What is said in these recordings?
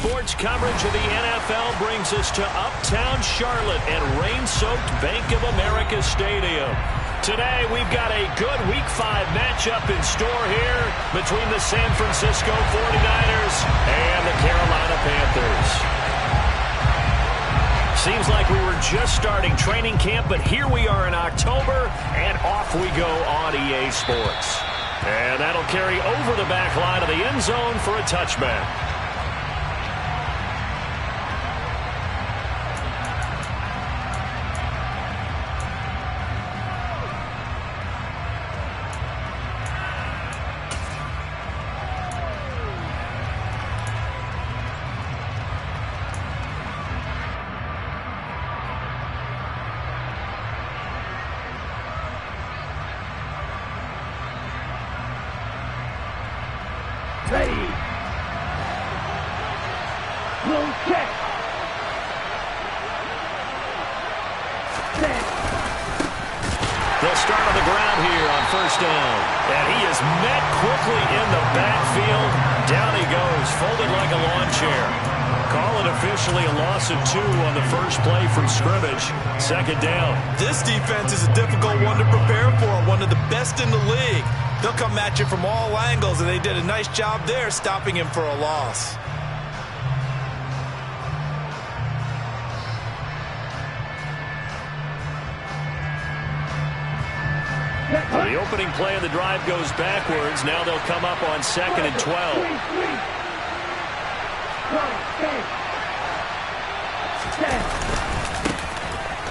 sports coverage of the NFL brings us to uptown Charlotte and rain-soaked Bank of America Stadium. Today, we've got a good Week 5 matchup in store here between the San Francisco 49ers and the Carolina Panthers. Seems like we were just starting training camp, but here we are in October, and off we go on EA Sports. And that'll carry over the back line of the end zone for a touchback. They'll start on the ground here on first down. And he is met quickly in the backfield. Down he goes, folded like a lawn chair. Call it officially a loss of 2 on the first play from scrimmage. Second down. This defense is a difficult one to prepare for, one of the best in the league. They'll come at you from all angles, and they did a nice job there stopping him for a loss. The opening play of the drive goes backwards. Now they'll come up on 2nd and 12.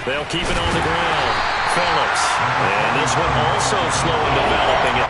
They'll keep it on the ground. Phillips. And this one also slow in developing it.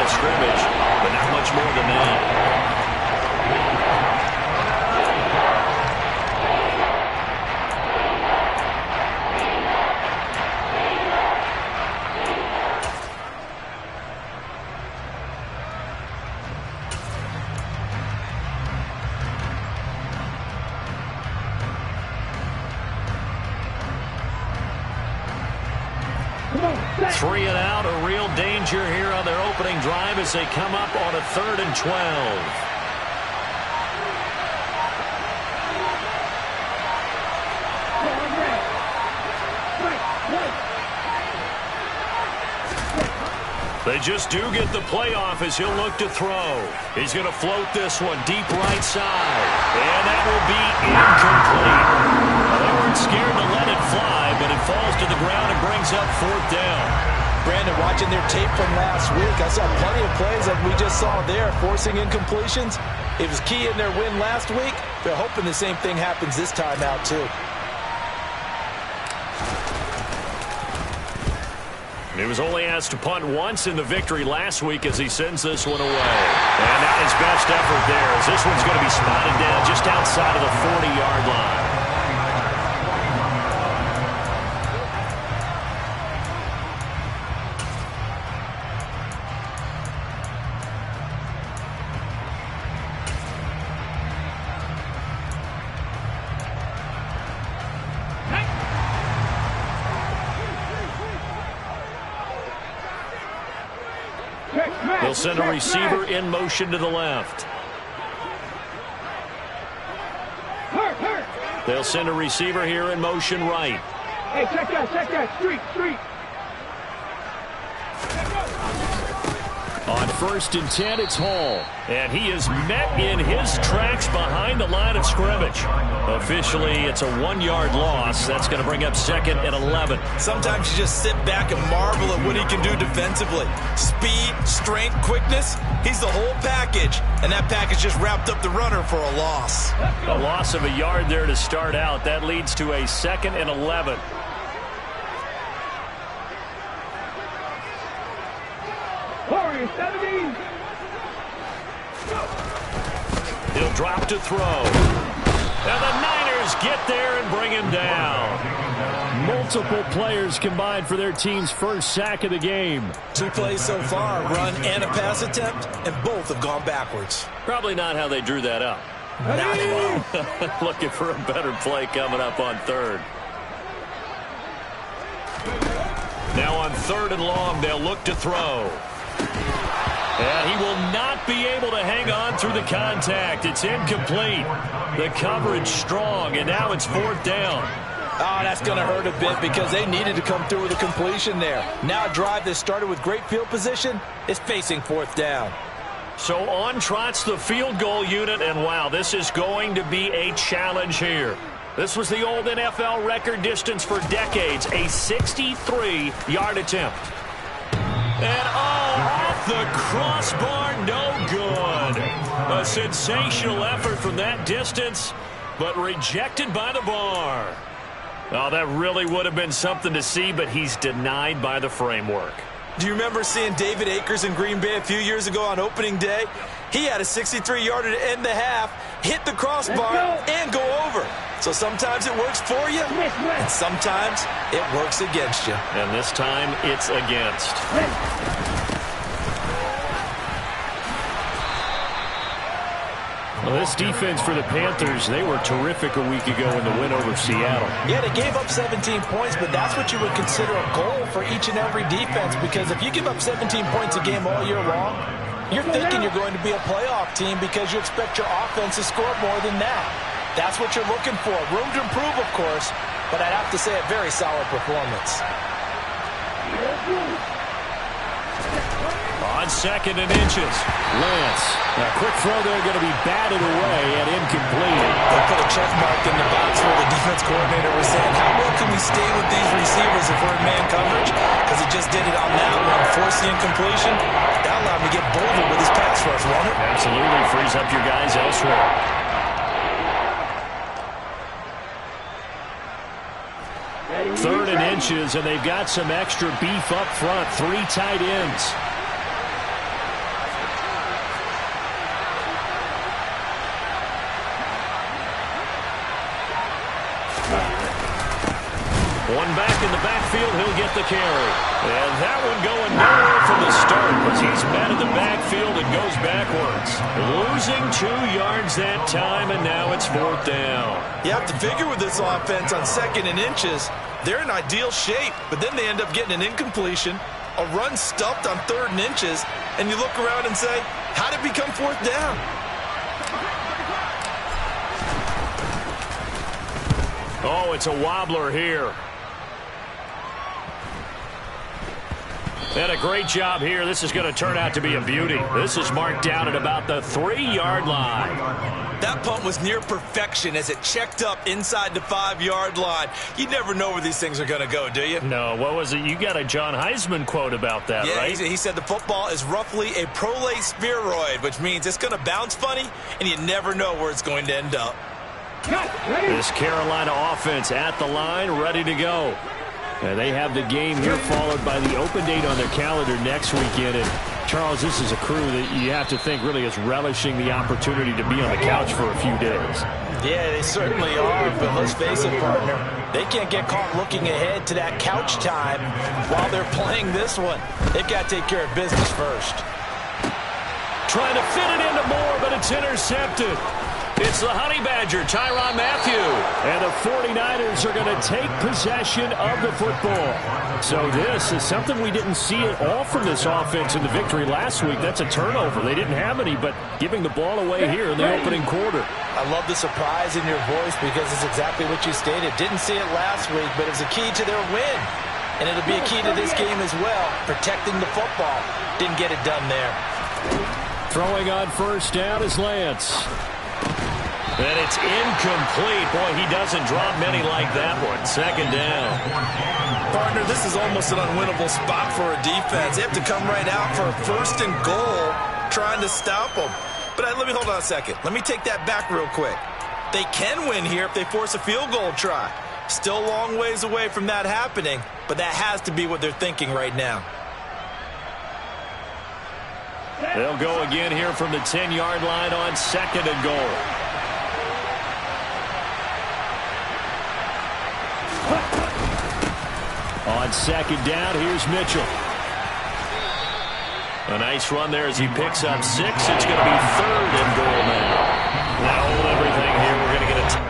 Scrimmage, but not much more than that. Three and out, a real danger here on their opening drive as they come up on a 3rd and 12. They just do get the playoff as he'll look to throw. He's going to float this one deep right side. And that will be incomplete. They weren't scared to let it fly, but it falls to the ground and brings up 4th down. Brandon, watching their tape from last week, I saw plenty of plays that we just saw there, forcing incompletions. It was key in their win last week. They're hoping the same thing happens this time out, too. He was only asked to punt once in the victory last week as he sends this one away. And that is best effort there as this one's going to be spotted down just outside of the 40-yard line. They'll send a receiver in motion to the left. They'll send a receiver here in motion right. Hey, check that, street. On 1st and 10, it's Hall. And he is met in his tracks behind the line of scrimmage. Officially, it's a 1-yard loss. That's going to bring up 2nd and 11. Sometimes you just sit back and marvel at what he can do defensively. Speed, strength, quickness. He's the whole package. And that package just wrapped up the runner for a loss. A loss of a yard there to start out. That leads to a 2nd and 11. He'll drop to throw. And the Niners get there and bring him down. Multiple players combined for their team's first sack of the game. 2 plays so far, run and a pass attempt, and both have gone backwards. Probably not how they drew that up. Not at all. Looking for a better play coming up on 3rd. Now on 3rd and long, they'll look to throw. And he will not be able to hang on through the contact. It's incomplete. The coverage strong, and now it's 4th down. Oh, that's going to hurt a bit because they needed to come through with a completion there. Now a drive that started with great field position is facing 4th down. So on trots the field goal unit, and wow, this is going to be a challenge here. This was the old NFL record distance for decades, a 63-yard attempt. And off the crossbar, no good. A sensational effort from that distance, but rejected by the bar. Oh, that really would have been something to see, but he's denied by the framework. Do you remember seeing David Akers in Green Bay a few years ago on opening day? He had a 63-yarder to end the half, hit the crossbar, and go over. So sometimes it works for you, and sometimes it works against you. And this time, it's against. Well, this defense for the Panthers, they were terrific a week ago in the win over Seattle. Yeah, they gave up 17 points, but that's what you would consider a goal for each and every defense, because if you give up 17 points a game all year long, you're thinking you're going to be a playoff team because you expect your offense to score more than that. That's what you're looking for. Room to improve, of course, but I'd have to say a very solid performance. On 2nd and inches, Lance. A quick throw there going to be batted away and incomplete. They put a check mark in the box where the defense coordinator was saying, how well can we stay with these receivers if we're in man coverage? Because he just did it on that one, forced the incompletion. That allowed him to get bolder with his pass rush, won't it? Absolutely, frees up your guys elsewhere. Third and inches, and they've got some extra beef up front. 3 tight ends. One back in the backfield, he'll get the carry. And that one going nowhere from the start as he's met in the backfield and goes backwards. Losing 2 yards that time, and now it's 4th down. You have to figure with this offense on 2nd and inches, they're in ideal shape, but then they end up getting an incompletion, a run stuffed on 3rd and inches, and you look around and say, how did it become 4th down? Oh, it's a wobbler here. And a great job here. This is going to turn out to be a beauty. This is marked down at about the 3-yard line. That punt was near perfection as it checked up inside the 5-yard line. You never know where these things are going to go, do you? No, what was it? You got a John Heisman quote about that, right? He said the football is roughly a prolate spheroid, which means it's going to bounce funny, and you never know where it's going to end up. This Carolina offense at the line, ready to go. And they have the game here followed by the open date on their calendar next weekend. And Charles, this is a crew that you have to think really is relishing the opportunity to be on the couch for a few days. Yeah, they certainly are, but let's face it, partner, they can't get caught looking ahead to that couch time while they're playing this one. They've got to take care of business first. Trying to fit it into Moore, but it's intercepted. It's the Honey Badger, Tyrann Mathieu. And the 49ers are going to take possession of the football. So this is something we didn't see at all from this offense in the victory last week. That's a turnover. They didn't have any, but giving the ball away here in the opening quarter. I love the surprise in your voice because it's exactly what you stated. Didn't see it last week, but it was a key to their win. And it'll be a key to this game as well, protecting the football. Didn't get it done there. Throwing on first down is Lance. And it's incomplete. Boy, he doesn't drop many like that one. Second down. Partner, this is almost an unwinnable spot for a defense. They have to come right out for a first and goal, trying to stop them. But let me hold on a second. Let me take that back real quick. They can win here if they force a field goal try. Still a long ways away from that happening, but that has to be what they're thinking right now. They'll go again here from the 10-yard line on second and goal. On second down, here's Mitchell. A nice run there as he picks up 6. It's going to be third and goal now. Now hold everything here. We're going to get a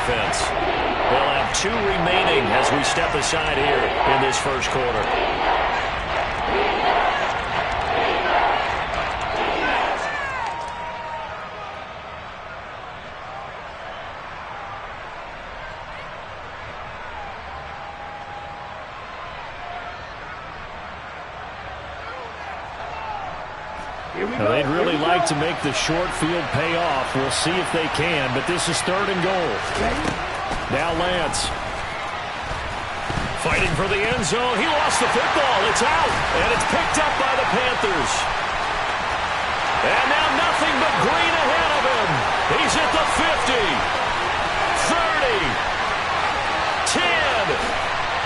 offense. They'll have 2 remaining as we step aside here in this first quarter. Now, they'd really like to make the short field pay off. We'll see if they can, but this is third and goal. Now Lance. Fighting for the end zone. He lost the football. It's out, and it's picked up by the Panthers. And now nothing but green ahead of him. He's at the 50, 30, 10.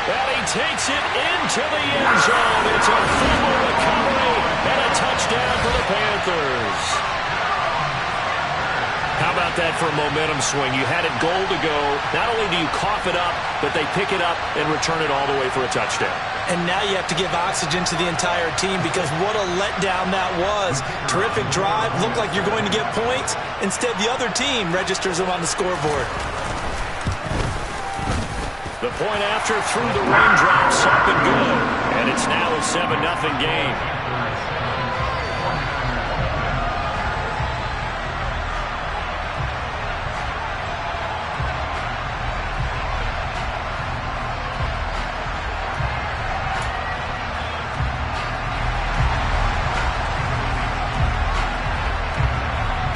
And he takes it into the end zone. It's a fumble recovery and a touchdown for the Panthers. How about that for a momentum swing? You had it goal to go. Not only do you cough it up, but they pick it up and return it all the way for a touchdown. And now you have to give oxygen to the entire team because what a letdown that was. Terrific drive. Looked like you're going to get points. Instead, the other team registers them on the scoreboard. The point after through the raindrops up and good. And it's now a 7-0 game.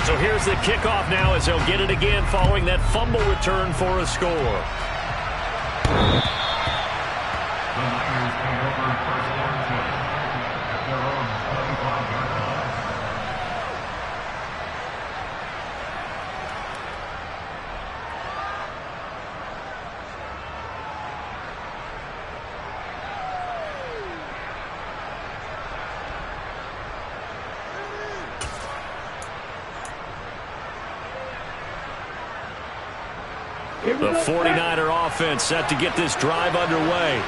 So here's the kickoff now as they'll get it again following that fumble return for a score. The 49er offense set to get this drive underway.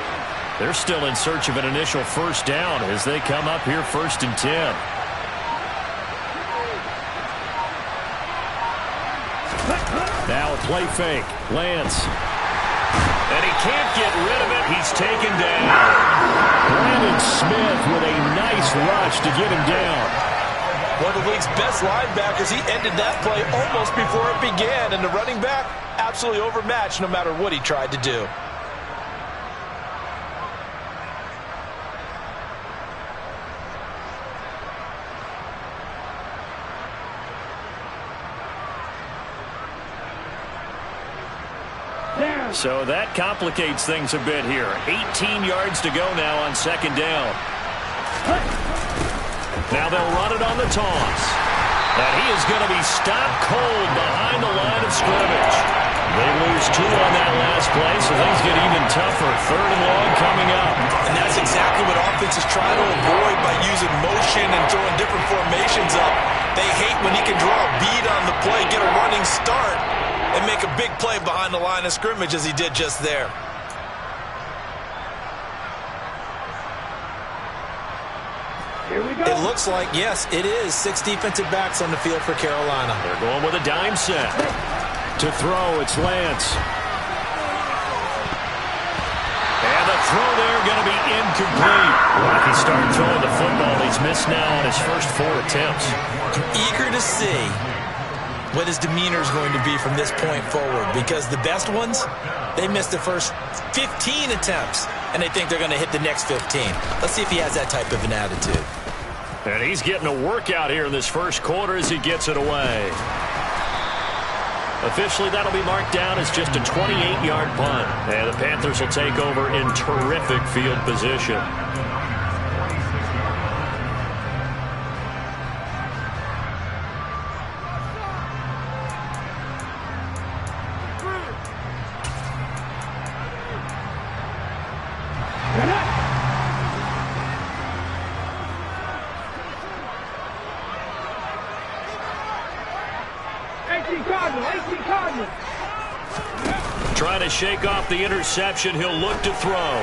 They're still in search of an initial first down as they come up here first and 10. Now a play fake. Lance. And he can't get rid of it. He's taken down. Brandon Smith with a nice rush to get him down. One of the league's best linebackers. He ended that play almost before it began. And the running back, absolutely overmatched no matter what he tried to do. So that complicates things a bit here. 18 yards to go now on second down. Now they'll run it on the toss. And he is going to be stopped cold behind the line of scrimmage. They lose 2 on that last play, so things get even tougher. 3rd and long coming up. And that's exactly what offenses try to avoid by using motion and throwing different formations up. They hate when he can draw a bead on the play, get a running start, and make a big play behind the line of scrimmage as he did just there. It looks like, yes, it is 6 defensive backs on the field for Carolina. They're going with a dime set. To throw, it's Lance. And the throw there going to be incomplete. Rocky started throwing the football. He's missed now on his first 4 attempts. Eager to see what his demeanor is going to be from this point forward, because the best ones, they missed the first 15 attempts, and they think they're going to hit the next 15. Let's see if he has that type of an attitude. And he's getting a workout here in this first quarter as he gets it away. Officially, that'll be marked down as just a 28-yard punt. And the Panthers will take over in terrific field position. Trying to shake off the interception. He'll look to throw.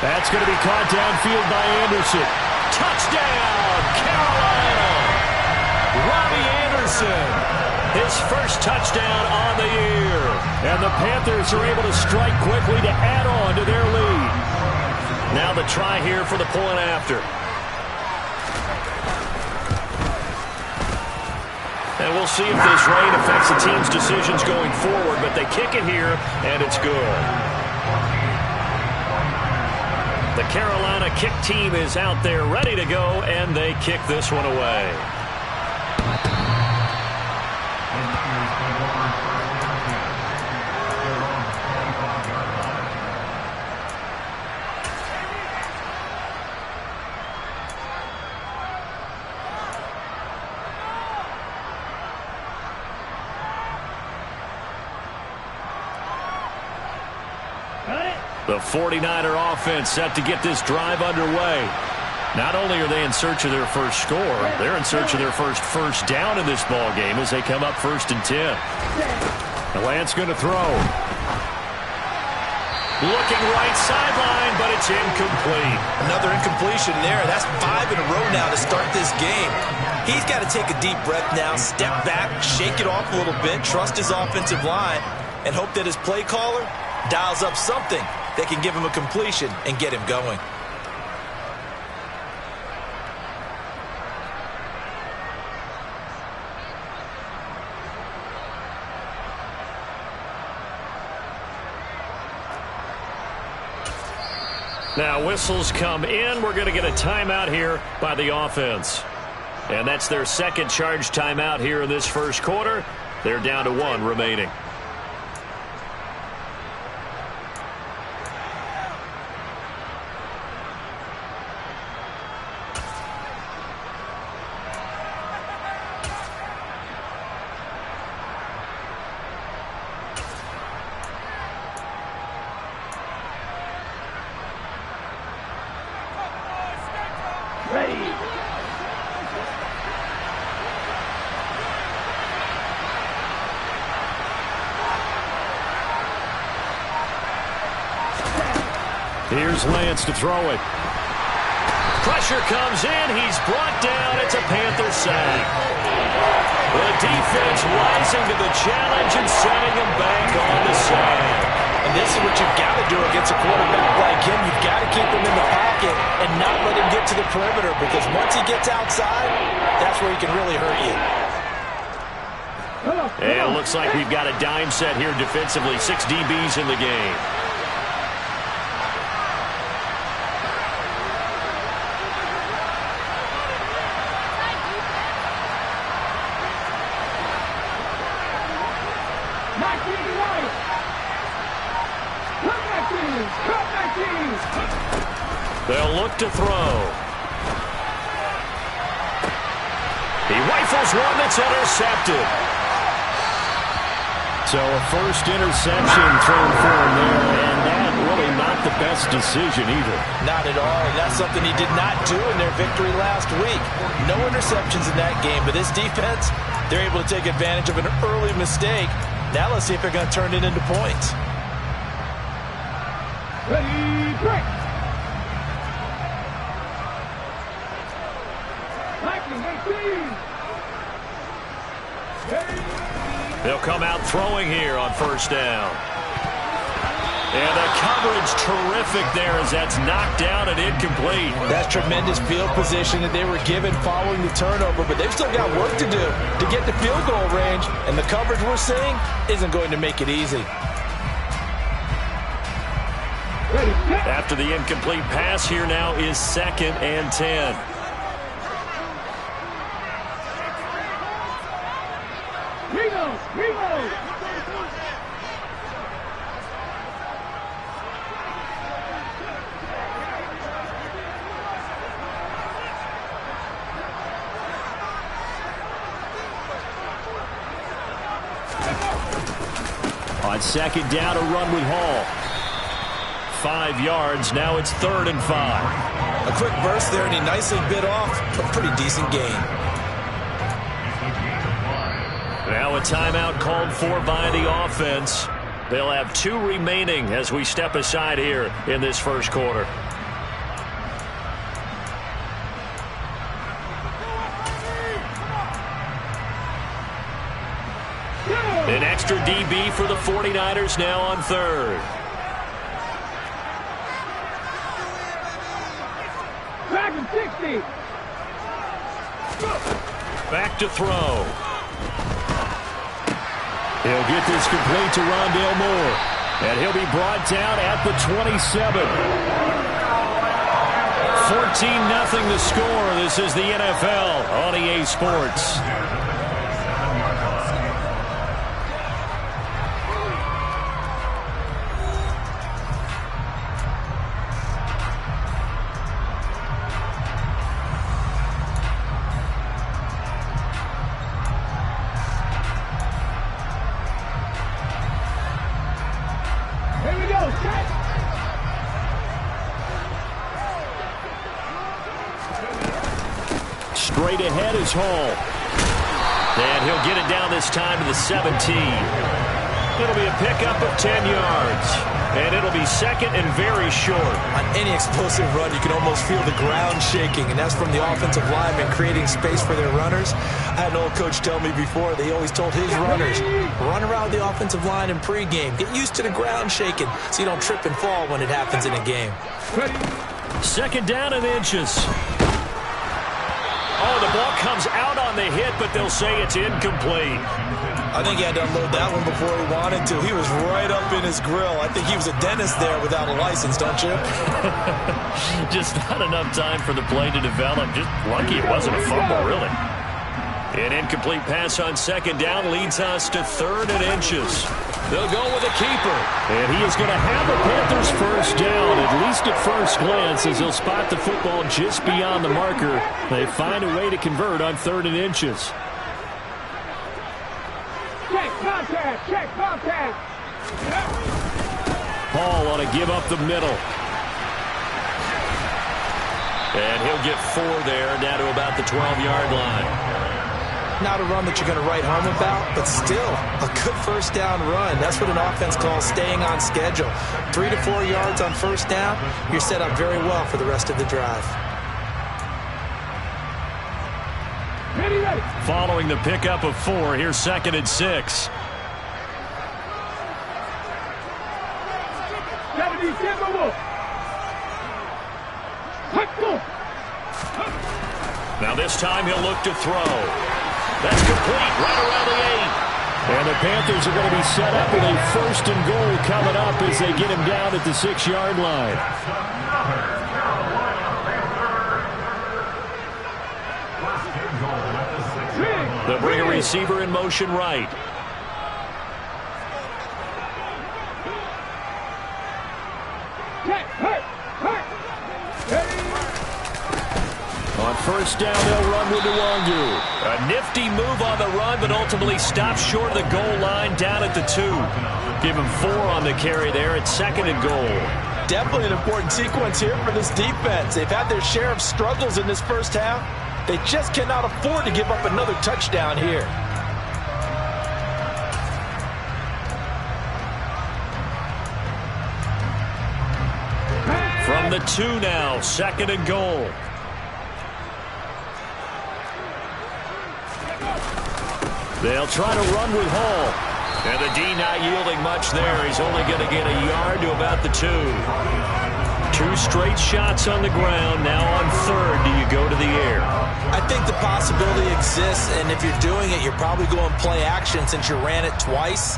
That's going to be caught downfield by Anderson. Touchdown, Carolina! Robbie Anderson, his first touchdown on the year. And the Panthers are able to strike quickly to add on to their lead. Now the try here for the point after. And we'll see if this rain affects the team's decisions going forward, but they kick it here, and it's good. The Carolina kick team is out there ready to go, and they kick this one away. The 49er offense set to get this drive underway. Not only are they in search of their first score, they're in search of their first down in this ball game as they come up 1st and 10. The Lance going to throw. Looking right sideline, but it's incomplete. Another incompletion there. That's 5 in a row now to start this game. He's got to take a deep breath now, step back, shake it off a little bit, trust his offensive line, and hope that his play caller dials up something that can give him a completion and get him going. Now whistles come in. We're going to get a timeout here by the offense. And that's their second charge timeout here in this first quarter. They're down to 1 remaining. Here's Lance to throw it. Pressure comes in. He's brought down. It's a Panther sack. The defense rising to the challenge and setting him back on the sack. And this is what you've got to do against a quarterback like him. You've got to keep him in the pocket and not let him get to the perimeter, because once he gets outside, that's where he can really hurt you. And it looks like we've got a dime set here defensively. 6 DBs in the game. They'll look to throw. He rifles one that's intercepted. So a first interception thrown for him there, and that really not the best decision either. Not at all. That's something he did not do in their victory last week. No interceptions in that game, but this defense, they're able to take advantage of an early mistake. Now let's see if they're going to turn it into points. Ready, break. They'll come out throwing here on first down. And the coverage terrific there as that's knocked down and incomplete. That's tremendous field position that they were given following the turnover, but they've still got work to do to get to field goal range, and the coverage we're seeing isn't going to make it easy. After the incomplete pass, here now is 2nd and 10. On 2nd down, a run with Hall. 5 yards. Now it's 3rd and 5. A quick burst there, and he nicely bit off a pretty decent gain. Now a timeout called for by the offense. They'll have 2 remaining as we step aside here in this first quarter. An extra DB for the 49ers now on 3rd. Back to throw. He'll get this complete to Rondale Moore. And he'll be brought down at the 27. 14-0 the score. This is the NFL on EA Sports. Straight ahead is Hall. And he'll get it down this time to the 17. It'll be a pickup of 10 yards. And it'll be 2nd and very short. On any explosive run, you can almost feel the ground shaking, and that's from the offensive linemen creating space for their runners. I had an old coach tell me before, they always told his runners, run around the offensive line in pregame. Get used to the ground shaking so you don't trip and fall when it happens in a game. 2nd down and inches. Oh, the ball comes out on the hit, but they'll say it's incomplete. I think he had to unload that one before he wanted to. He was right up in his grill. I think he was a dentist there without a license, don't you? Just not enough time for the play to develop. Just lucky it wasn't a fumble, really. An incomplete pass on 2nd down leads us to 3rd and inches. They'll go with a keeper. And he is going to have the Panthers first down, at least at first glance, as he'll spot the football just beyond the marker. They find a way to convert on 3rd and inches. Check contact, check contact. Hall on a give up the middle. And he'll get 4 there, down to about the 12-yard line. Not a run that you're going to write home about, but still a good first down run. That's what an offense calls staying on schedule. 3 to 4 yards on first down, you're set up very well for the rest of the drive. Ready, ready. Following the pickup of 4, here's 2nd and 6. Now this time he'll look to throw. That's complete right around the 8. And the Panthers are going to be set up with a 1st and goal coming up as they get him down at the 6-yard line. They'll bring a receiver in motion right. On first down, they'll run with Boog. A nifty move on the run, but ultimately stops short of the goal line down at the 2. Give him 4 on the carry there at 2nd and goal. Definitely an important sequence here for this defense. They've had their share of struggles in this first half. They just cannot afford to give up another touchdown here. From the 2 now, 2nd and goal. They'll try to run with Hall. And the D not yielding much there. He's only going to get a yard to about the 2. 2 straight shots on the ground. Now on 3rd, do you go to the air? I think the possibility exists, and if you're doing it, you're probably going play action since you ran it twice.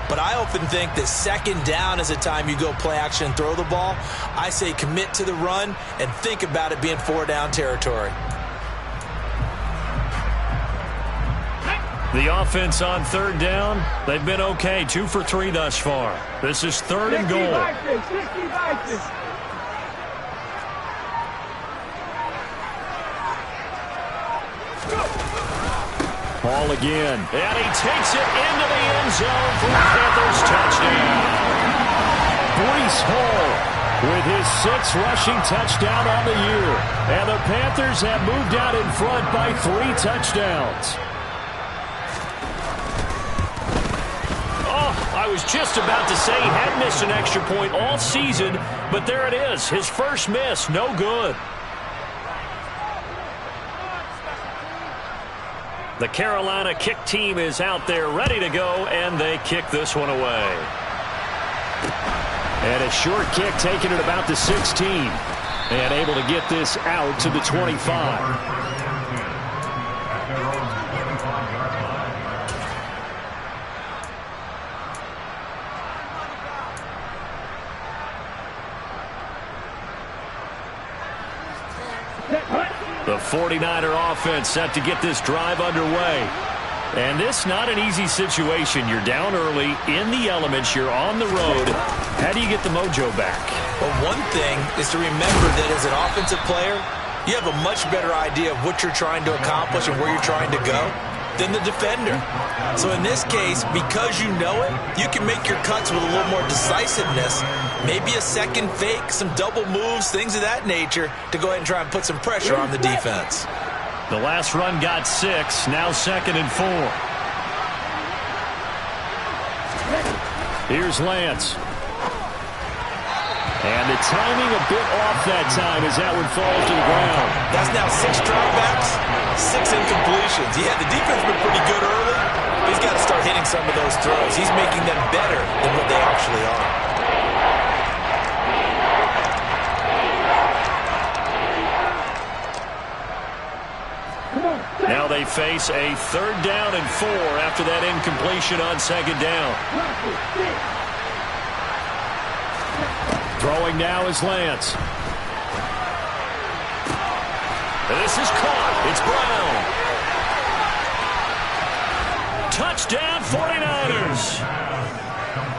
But I often think that 2nd down is the time you go play action and throw the ball. I say commit to the run and think about it being 4-down territory. The offense on 3rd down, they've been okay. 2 for 3 thus far. This is 3rd and goal. Ball again. And he takes it into the end zone for the Panthers touchdown. Breece Hall with his 6th rushing touchdown on the year. And the Panthers have moved out in front by 3 touchdowns. I was just about to say he had missed an extra point all season, but there it is. His first miss, no good. The Carolina kick team is out there ready to go, and they kick this one away. And a short kick taken at about the 16. And able to get this out to the 25. The 49er offense set to get this drive underway. And this not an easy situation. You're down early, in the elements, you're on the road. How do you get the mojo back? Well, one thing is to remember that as an offensive player, you have a much better idea of what you're trying to accomplish and where you're trying to go than the defender. So in this case, because you know it, you can make your cuts with a little more decisiveness. Maybe a second fake, some double moves, things of that nature to go ahead and try and put some pressure on the defense. The last run got 6, now 2nd and 4. Here's Lance. And the timing a bit off that time as that one falls to the ground. That's now 6 dropbacks, 6 incompletions. Yeah, the defense has been pretty good early. He's got to start hitting some of those throws. He's making them better than what they actually are. Now they face a 3rd down and 4 after that incompletion on 2nd down. Throwing now is Lance. And this is caught. It's Brown. Touchdown 49ers.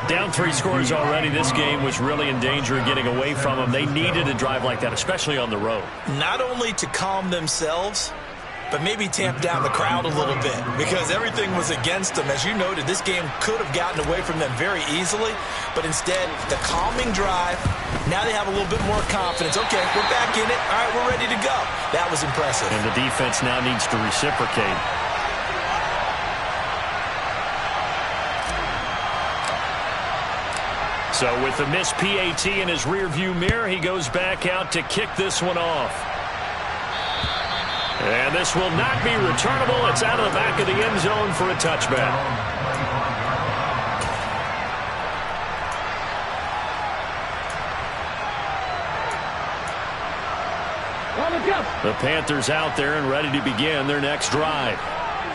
Down 3 scores already. This game was really in danger of getting away from them. They needed a drive like that, especially on the road. Not only to calm themselves, but maybe tamp down the crowd a little bit because everything was against them. As you noted, this game could have gotten away from them very easily, but instead, the calming drive, now they have a little bit more confidence. Okay, we're back in it. All right, we're ready to go. That was impressive. And the defense now needs to reciprocate. So with the missed PAT in his rearview mirror, he goes back out to kick this one off. And this will not be returnable. It's out of the back of the end zone for a touchback. The Panthers out there and ready to begin their next drive.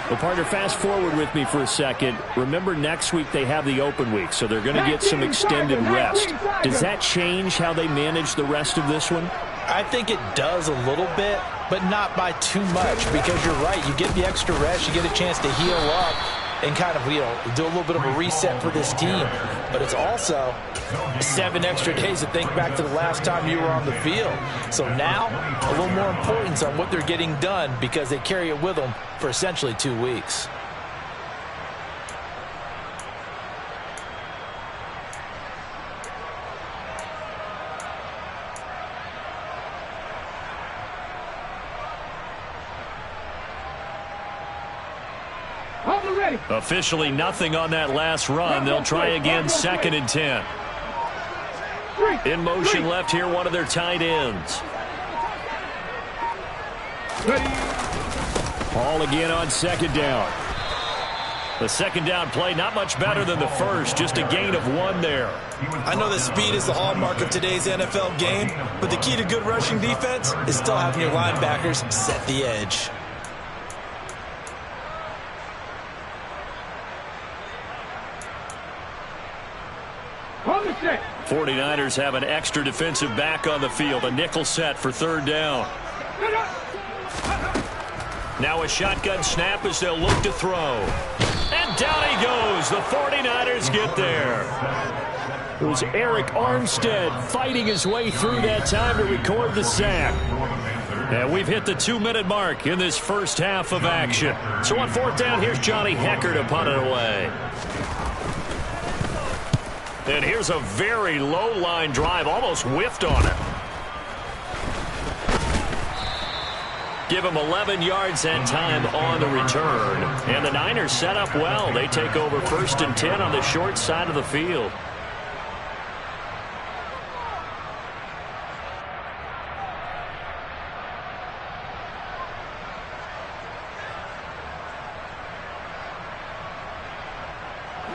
Well, partner, fast forward with me for a second. Remember, next week they have the open week, so they're going to get some extended rest. Does that change how they manage the rest of this one? I think it does a little bit, but not by too much, because you're right. You get the extra rest. You get a chance to heal up. and kind of, do a little bit of a reset for this team. But it's also 7 extra days to think back to the last time you were on the field. So now, a little more importance on what they're getting done because they carry it with them for essentially 2 weeks. Officially nothing on that last run. They'll try again, 2nd and 10. In motion left here, one of their tight ends. Ball again on 2nd down. The 2nd down play not much better than the first, just a gain of 1 there. I know that speed is the hallmark of today's NFL game, but the key to good rushing defense is still having your linebackers set the edge. 49ers have an extra defensive back on the field. A nickel set for 3rd down. Now a shotgun snap as they'll look to throw. And down he goes. The 49ers get there. It was Eric Armstead fighting his way through that time to record the sack. And we've hit the 2-minute mark in this first half of action. So on 4th down, here's Johnny Hecker to punt it away. And here's a very low line drive, almost whiffed on it. Give him 11 yards that time on the return. And the Niners set up well. They take over 1st and 10 on the short side of the field.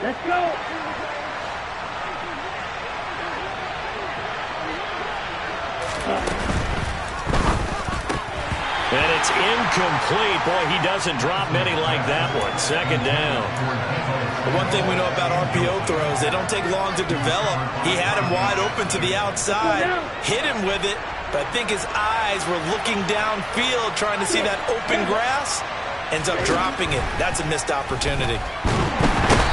Let's go. And it's incomplete. Boy, he doesn't drop many like that one. 2nd down. The one thing we know about RPO throws, they don't take long to develop. He had him wide open to the outside, hit him with it, but I think his eyes were looking downfield trying to see that open grass. Ends up dropping it. That's a missed opportunity.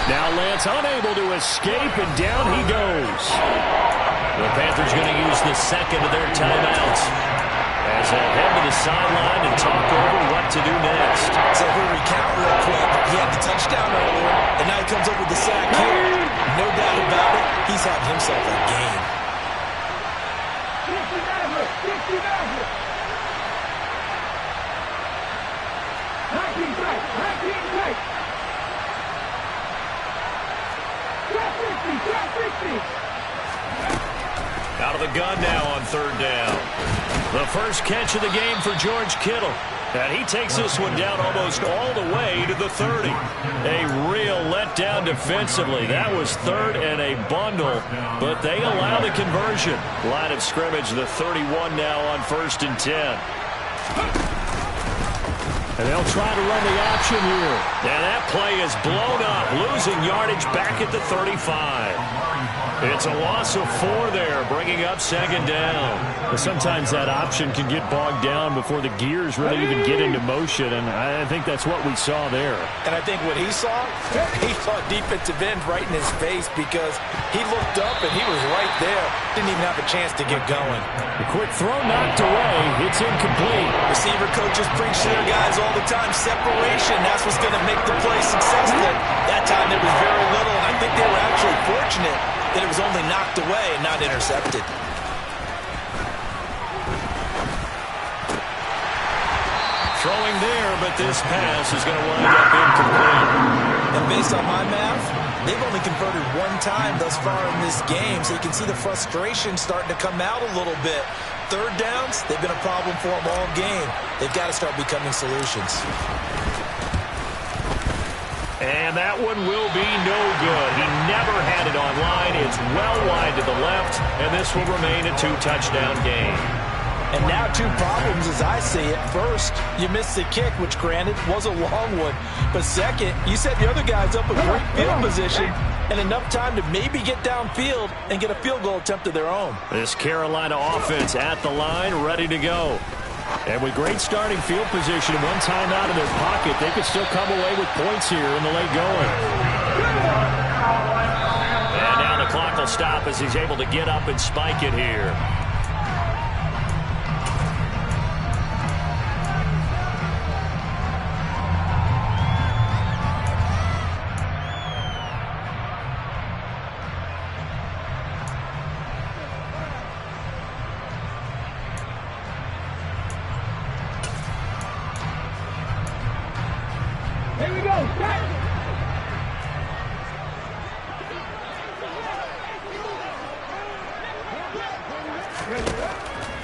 Now Lance unable to escape, and down he goes. The Panthers going to use the 2nd of their timeouts as they head to the sideline and talk over what to do next. So if we recount real quick, he had the touchdown earlier, and now he comes up with the sack here. No doubt about it, he's had himself a game. 19 tight. 50. Out of the gun now on 3rd down. The first catch of the game for George Kittle. And he takes this one down almost all the way to the 30. A real letdown defensively. That was 3rd and a bundle, but they allow the conversion. Line of scrimmage, the 31 now on 1st and 10. And they'll try to run the option here. And that play is blown up, losing yardage back at the 35. It's a loss of 4 there, bringing up 2nd down. Sometimes that option can get bogged down before the gears really even get into motion, and I think that's what we saw there. And I think what he saw defensive end right in his face because he looked up and he was right there. Didn't even have a chance to get going. The quick throw knocked away. It's incomplete. Receiver coaches preach to their guys all the time. Separation, that's what's going to make the play successful. That time there was very little, and I think they were actually fortunate that it was only knocked away and not intercepted. Throwing there, but this pass is going to wind up incomplete. And based on my math, they've only converted 1 time thus far in this game, so you can see the frustration starting to come out a little bit. 3rd downs, they've been a problem for them all game. They've got to start becoming solutions. And that one will be no good. He never had it online. It's well wide to the left, and this will remain a 2-touchdown game. And now 2 problems as I see it. First, you missed the kick, which granted was a long one. But second, you set the other guys up a great field position and enough time to maybe get downfield and get a field goal attempt of their own. This Carolina offense at the line, ready to go. And with great starting field position and one timeout in their pocket, they could still come away with points here in the late going. And now the clock will stop as he's able to get up and spike it here. Here we go. Start.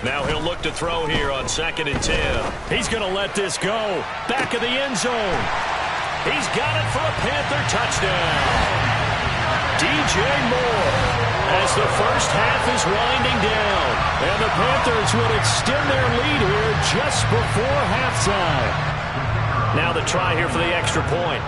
Now he'll look to throw here on 2nd and 10. He's going to let this go. Back of the end zone. He's got it for a Panther touchdown. DJ Moore as the first half is winding down. And the Panthers would extend their lead here just before halftime. Now the try here for the extra point.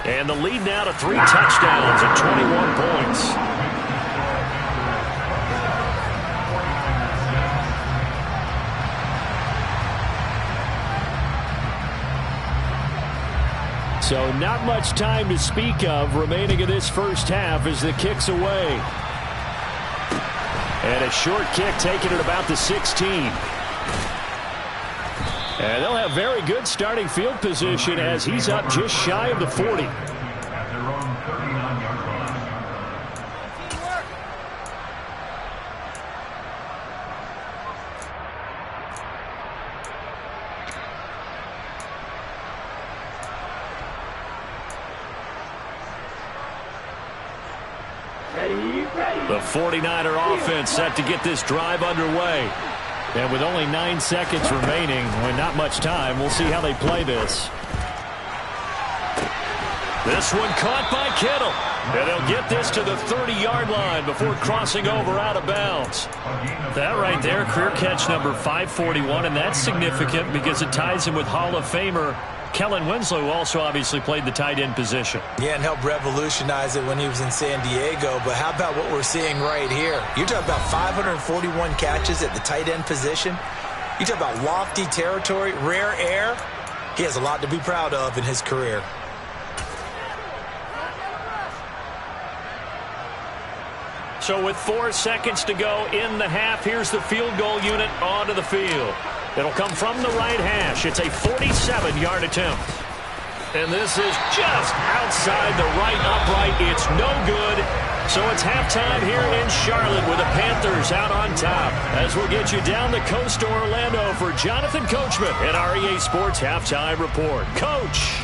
And the lead now to 3 touchdowns and 21 points. So not much time to speak of remaining in this first half as the kick's away. And a short kick taken at about the 16. And they'll have very good starting field position as he's up just shy of the 40. The 49er offense set to get this drive underway. And with only 9 seconds remaining, and not much time, we'll see how they play this. This one caught by Kittle. And they'll get this to the 30-yard line before crossing over out of bounds. That right there, career catch number 541, and that's significant because it ties him with Hall of Famer Kellen Winslow, who also obviously played the tight end position. Yeah, and helped revolutionize it when he was in San Diego. But how about what we're seeing right here? You're talking about 541 catches at the tight end position. You talk about lofty territory, rare air. He has a lot to be proud of in his career. So with 4 seconds to go in the half, here's the field goal unit onto the field. It'll come from the right hash. It's a 47-yard attempt. And this is just outside the right upright. It's no good. So it's halftime here in Charlotte with the Panthers out on top. As we'll get you down the coast to Orlando for Jonathan Coachman at our EA Sports Halftime Report. Coach.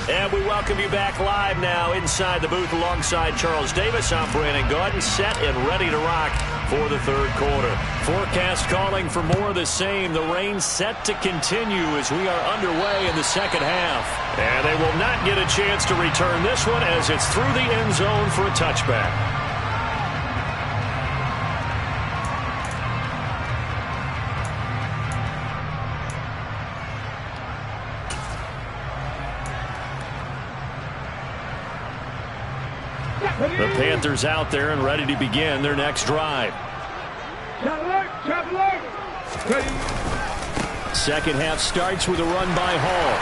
And we welcome you back live now inside the booth alongside Charles Davis. I'm Brandon Gaudin, set and ready to rock for the third quarter. Forecast calling for more of the same. The rain set to continue as we are underway in the second half. And they will not get a chance to return this one as it's through the end zone for a touchback. The Panthers out there and ready to begin their next drive. Second half starts with a run by Hall.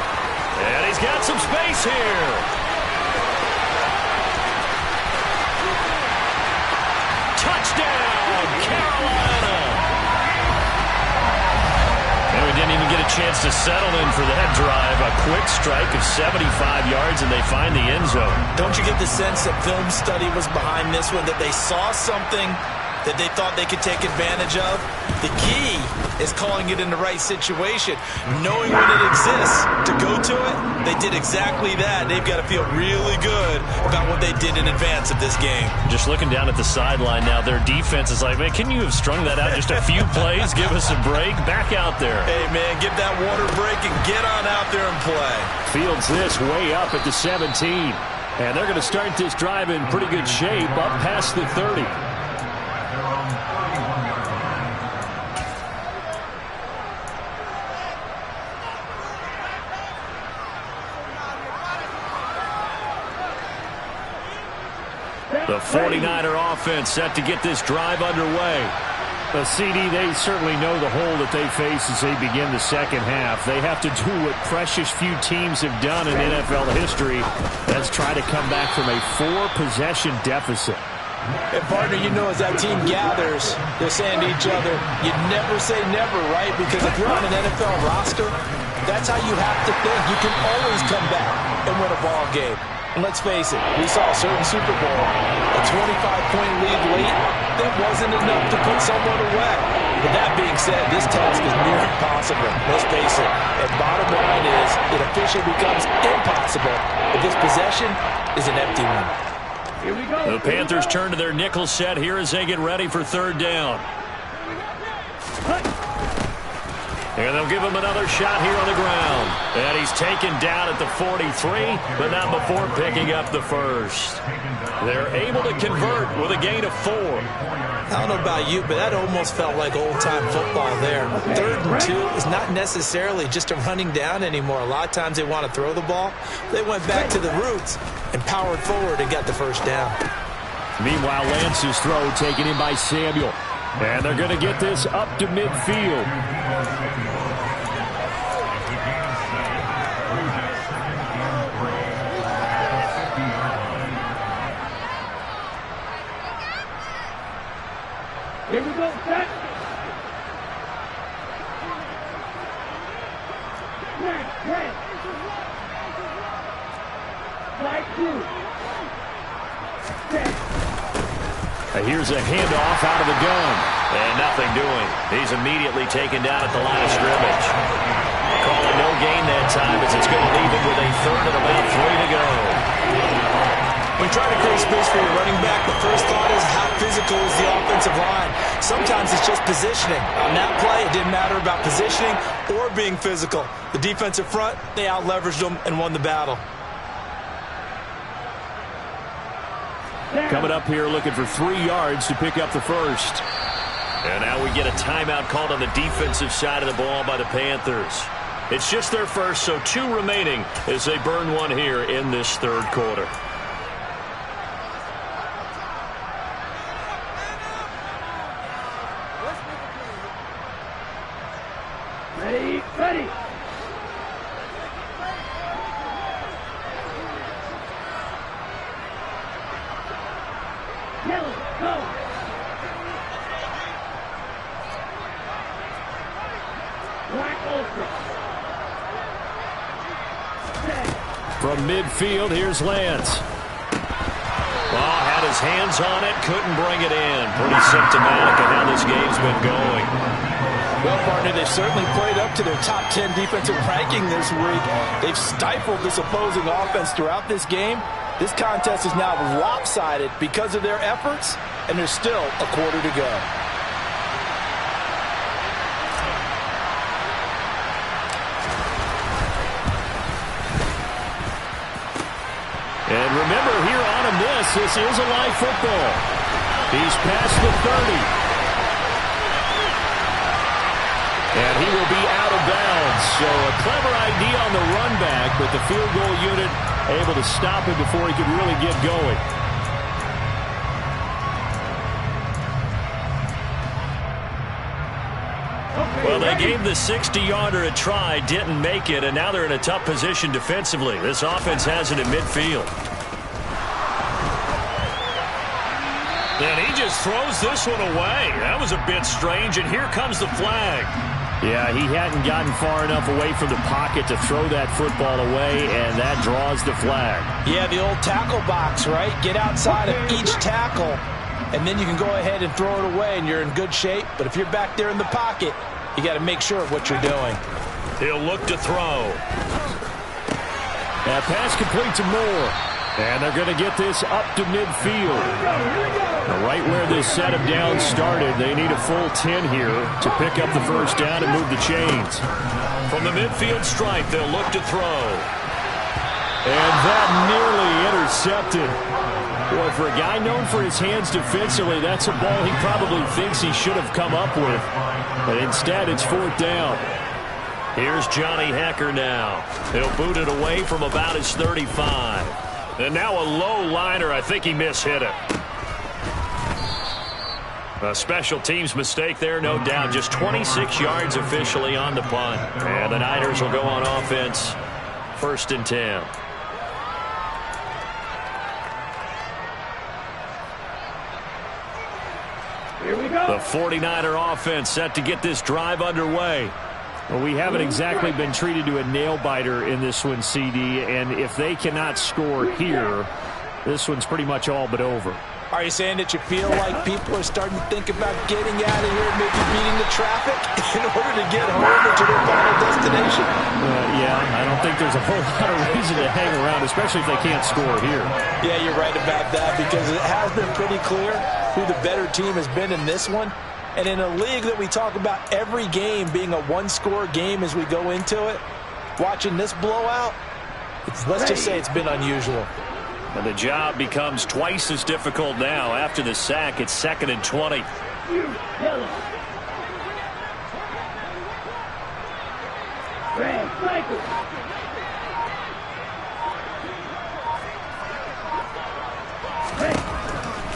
And he's got some space here. Touchdown, Carolina. And we didn't even get a chance to settle in for that drive. A quick strike of 75 yards, and they find the end zone. Don't you get the sense that film study was behind this one, that they saw something that they thought they could take advantage of? The key is calling it in the right situation, knowing when it exists to go to it. They did exactly that. They've got to feel really good about what they did in advance of this game. Just looking down at the sideline now, their defense is like, man, can you have strung that out just a few plays? Give us a break. Back out there. Hey, man, give that water break and get on out there and play. Fields this way up at the 17. And they're going to start this drive in pretty good shape up past the 30. The 49er offense set to get this drive underway. The CD, they certainly know the hole that they face as they begin the second half. They have to do what precious few teams have done in NFL history. That's try to come back from a 4-possession deficit. And partner, you know, as that team gathers, they're saying to each other, you never say never, right? Because if you're on an NFL roster, that's how you have to think. You can always come back and win a ball game. And let's face it, we saw a certain Super Bowl, a 25-point lead late, that wasn't enough to put someone away. But that being said, this task is near impossible. Let's face it. And bottom line is, it officially becomes impossible if this possession is an empty one. Here we go. The Panthers turn to their nickel set here as they get ready for third down. And they'll give him another shot here on the ground. And he's taken down at the 43, but not before picking up the first. They're able to convert with a gain of 4. I don't know about you, but that almost felt like old-time football there. 3rd and 2 is not necessarily just a running down anymore. A lot of times they want to throw the ball. They went back to the roots and powered forward and got the first down. Meanwhile, Lance's throw taken in by Samuel. And they're going to get this up to midfield. Here we go, set. Red. Slide 2. Set. Here's a handoff out of the gun. And nothing doing. He's immediately taken down at the line of scrimmage. Calling no gain that time as it's going to leave him with a 3rd and about 3 to go. When trying to create space for your running back, the first thought is how physical is the offensive line. Sometimes it's just positioning. On that play, it didn't matter about positioning or being physical. The defensive front, they out-leveraged them and won the battle. Coming up here looking for 3 yards to pick up the first. And now we get a timeout called on the defensive side of the ball by the Panthers. It's just their first, so 2 remaining as they burn one here in this 3rd quarter. Ready. Yellow, go. Black ultra. From midfield, here's Lance. Well, had his hands on it, couldn't bring it in. Pretty symptomatic of how this game's been going. Well, partner, they've certainly played up to their top 10 defensive ranking this week. They've stifled this opposing offense throughout this game. This contest is now lopsided because of their efforts, and there's still a quarter to go. And remember, here on a miss, this is a live football. He's past the 30. And he will be out of bounds. So a clever idea on the run back, but the field goal unit able to stop him before he could really get going. Well, they gave the 60-yarder a try, didn't make it, and now they're in a tough position defensively. This offense has it in midfield. And he just throws this one away. That was a bit strange, and here comes the flag. Yeah, he hadn't gotten far enough away from the pocket to throw that football away, and that draws the flag. Yeah, the old tackle box, right? Get outside of each tackle, and then you can go ahead and throw it away, and you're in good shape. But if you're back there in the pocket, you got to make sure of what you're doing. He'll look to throw. That pass complete to Moore. And they're going to get this up to midfield. Right where this set of downs started, they need a full 10 here to pick up the first down and move the chains. From the midfield stripe, they'll look to throw. And that nearly intercepted. Boy, for a guy known for his hands defensively, that's a ball he probably thinks he should have come up with. But instead, it's 4th down. Here's Johnny Hecker now. He'll boot it away from about his 35. And now a low liner. I think he mishit it. A special teams mistake there, no doubt. Just 26 yards officially on the punt. And the Niners will go on offense. 1st and 10. Here we go. The 49er offense set to get this drive underway. Well, we haven't exactly been treated to a nail-biter in this one, CD. And if they cannot score here, this one's pretty much all but over. Are you saying that you feel like people are starting to think about getting out of here and maybe beating the traffic in order to get home or to their final destination? Yeah, I don't think there's a whole lot of reason to hang around, especially if they can't score here. Yeah, you're right about that because it has been pretty clear who the better team has been in this one. And in a league that we talk about every game being a one-score game as we go into it, watching this blowout, let's just say it's been unusual. And the job becomes twice as difficult now. After the sack, it's 2nd and 20. You kill him. Red, Michael.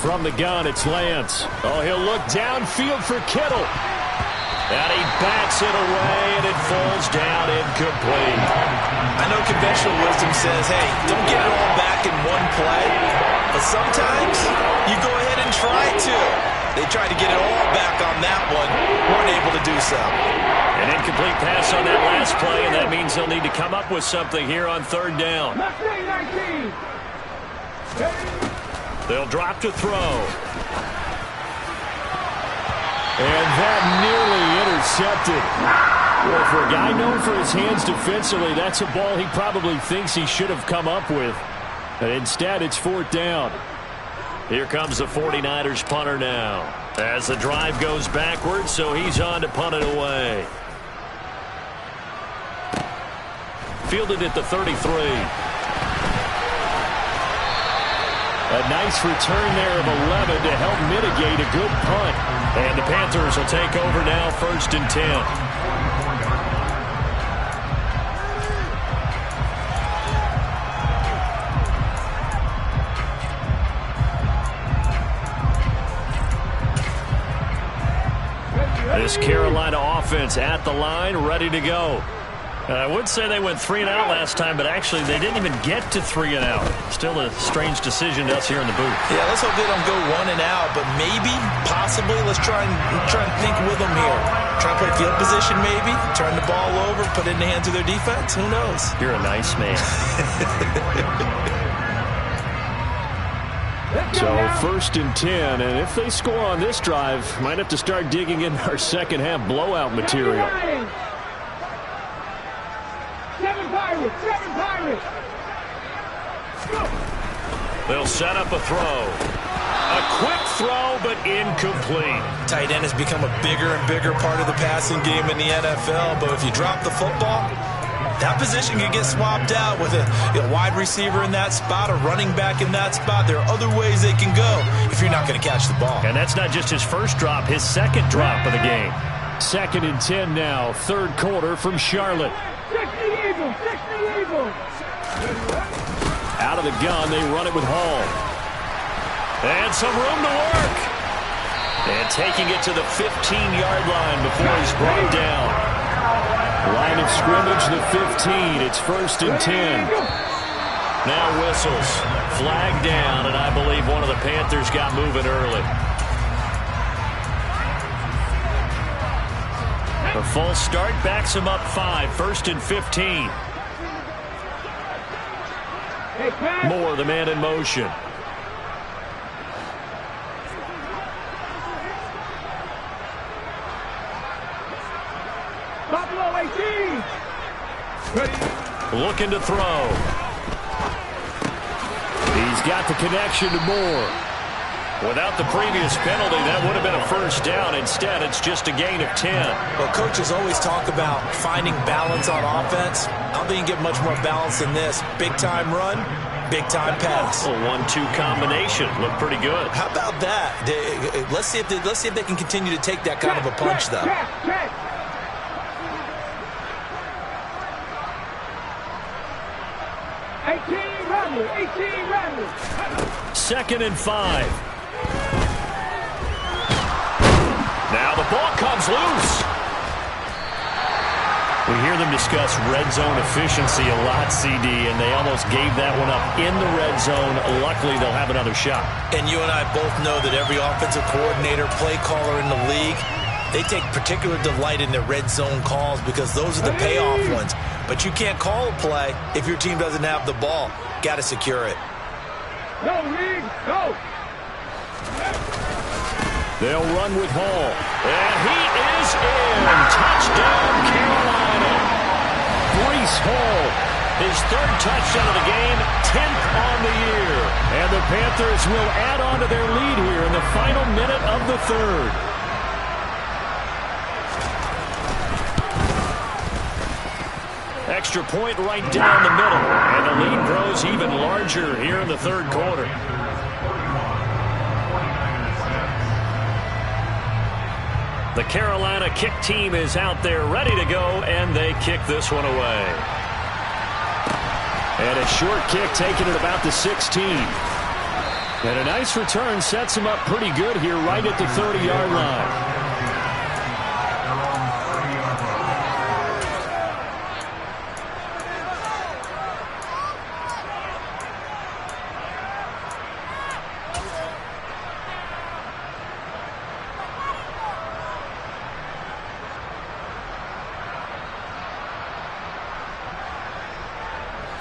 From the gun, it's Lance. Oh, he'll look downfield for Kittle. And he bats it away, and it falls down incomplete. I know conventional wisdom says, hey, don't get it all back in one play. But sometimes you go ahead and try to. They tried to get it all back on that one. Weren't able to do so. An incomplete pass on that last play, and that means they'll need to come up with something here on 3rd down. They'll drop to throw. And that nearly intercepted. Well, for a guy known for his hands defensively, that's a ball he probably thinks he should have come up with. But instead, it's 4th down. Here comes the 49ers punter now. As the drive goes backwards, so he's on to punt it away. Fielded at the 33. A nice return there of 11 to help mitigate a good punt. And the Panthers will take over now, 1st and 10. This Carolina offense at the line, ready to go. I would say they went 3 and out last time, but actually they didn't even get to 3 and out. Still a strange decision to us here in the booth. Yeah, let's hope they don't go 1 and out, but maybe, possibly, let's try and think with them here. Try and play field position maybe, turn the ball over, put it in the hands of their defense. Who knows? You're a nice man. So 1st and 10, and if they score on this drive, might have to start digging in our second half blowout material. 7 Pirates, 7 Pirates. They'll set up a throw. A quick throw, but incomplete. Tight end has become a bigger and bigger part of the passing game in the NFL, but if you drop the football, that position can get swapped out with a wide receiver in that spot, a running back in that spot. There are other ways they can go if you're not going to catch the ball. And that's not just his first drop, his second drop of the game. 2nd and 10 now, 3rd quarter from Charlotte. 60 Eagles, 60 Eagles. Out of the gun, they run it with Hall. And some room to work. And taking it to the 15-yard line before he's brought down. Line of scrimmage, the 15. It's 1st and 10. Now whistles. Flag down, and I believe one of the Panthers got moving early. A false start backs him up 5. 1st and 15. Moore, the man in motion. Buffalo 18. Looking to throw. He's got the connection to Moore. Without the previous penalty, that would have been a first down. Instead, it's just a gain of 10. Well, coaches always talk about finding balance on offense. I don't think you get much more balance than this. Big-time run, big-time pass. A 1-2 combination. Looked pretty good. How about that? Let's see if they can continue to take that kind of a punch, though. Check. 18 Rebels. 2nd and 5. is loose. We hear them discuss red zone efficiency a lot, CD, and they almost gave that one up in the red zone. Luckily, they'll have another shot. And you and I both know that every offensive coordinator, play caller in the league, they take particular delight in their red zone calls because those are the payoff ones. But you can't call a play if your team doesn't have the ball. Got to secure it. Go, Reed, go. They'll run with Hall. And he is in. Touchdown, Carolina. Breece Hall. His third touchdown of the game, 10th on the year. And the Panthers will add on to their lead here in the final minute of the third. Extra point right down the middle. And the lead grows even larger here in the third quarter. The Carolina kick team is out there ready to go, and they kick this one away. And a short kick taken at about the 16. And a nice return sets him up pretty good here right at the 30-yard line.